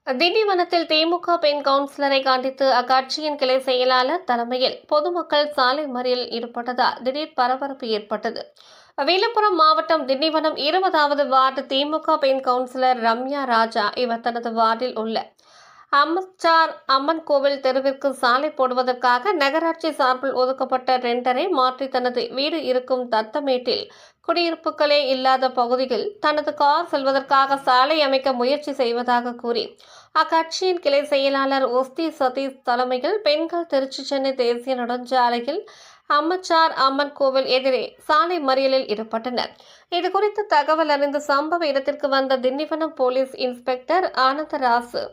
திண்டிவனத்தில் திமுக பெண் கவுன்சிலரை கண்டித்து அக்கட்சியின் கிளை செயலாளர் தலைமையில் பொதுமக்கள் சாலை மறியலில் ஈடுபட்டதால் திடீர் பரபரப்பு ஏற்பட்டது. விழுப்புரம் மாவட்டம் திண்டிவனம் 20வது வார்டு திமுக பெண் கவுன்சிலர் ரம்யா ராஜா இவர் தனது வார்டில் உள்ள அம்மச்சார் அம்மன் கோவில் தெருவிற்கு சாலை போடுவதற்காக நகராட்சி சார்பில் ஒதுக்கப்பட்ட டெண்டரை மாற்றி தனது வீடு இருக்கும் தத்தமேட்டில் குடியிருப்புகளே இல்லாத பகுதியில் தனது கார் செல்வதற்காக சாலை அமைக்க முயற்சி செய்வதாக கூறி அக்கட்சியின் கிளை செயலாளர் ஒஸ்தி சதீஷ் தலைமையில் பெண்கள் திருச்சி சென்னை தேசிய நெடுஞ்சாலையில் அம்மச்சார் அம்மன் கோவில் எதிரே சாலை மறியலில் ஈடுபட்டனர். இதுகுறித்து தகவல் அறிந்த சம்பவ இடத்திற்கு வந்த திண்டிவனம் போலீஸ் இன்ஸ்பெக்டர் ஆனந்தராசு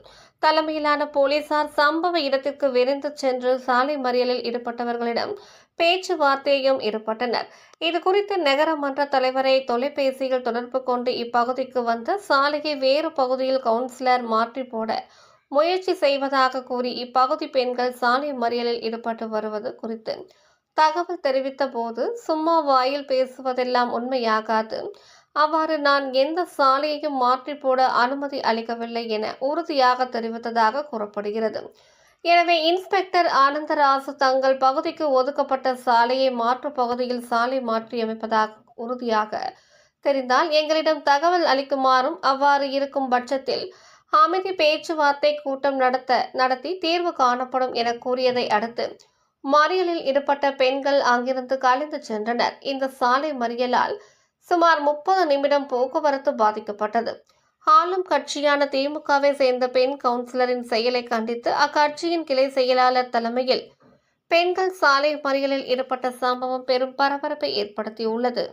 தலைமையிலான போலீசார் சம்பவ இடத்திற்கு விரைந்து சென்று சாலை மறியலில் ஈடுபட்டவர்களிடம் பேச்சுவார்த்தையும் ஈடுபட்டனர். இதுகுறித்து நகர மன்ற தலைவரை தொலைபேசியில் தொடர்பு கொண்டு இப்பகுதிக்கு வந்த சாலையை வேறு பகுதியில் கவுன்சிலர் மாற்றி போட முயற்சி செய்வதாக கூறி இப்பகுதி பெண்கள் சாலை மறியலில் ஈடுபட்டு வருவது குறித்து தகவல் தெரிவித்த போது சும்மா வாயில் பேசுவதெல்லாம் உண்மையாகாது, அவ்வாறு நான் எந்த சாலையையும் மாற்றி போட அனுமதி அளிக்கவில்லை என உறுதியாக தெரிவித்ததாக கூறப்படுகிறது. எனவே இன்ஸ்பெக்டர் ஆனந்தராசு தங்கள் பகுதிக்கு ஒதுக்கப்பட்ட சாலையை மாற்று பகுதியில் சாலை மாற்றியமைப்பதாக உறுதியாக தெரிந்தால் எங்களிடம் தகவல் அளிக்குமாறும், அவ்வாறு இருக்கும் பட்சத்தில் அமைதி பேச்சுவார்த்தை கூட்டம் நடத்தி தீர்வு காணப்படும் என கூறியதை அடுத்து மறியலில் ஈடுபட்ட பெண்கள் அங்கிருந்து கலைந்து சென்றனர். இந்த சாலை மறியலால் சுமார் 30 நிமிடம் போக்குவரத்து பாதிக்கப்பட்டது. ஆளும் கட்சியான திமுகவை சேர்ந்த பெண் கவுன்சிலரின் செயலை கண்டித்து அக்கட்சியின் கிளை செயலாளர் தலைமையில் பெண்கள் சாலை மறியலில் ஈடுபட்ட சம்பவம் பெரும் பரபரப்பை ஏற்படுத்தியுள்ளது.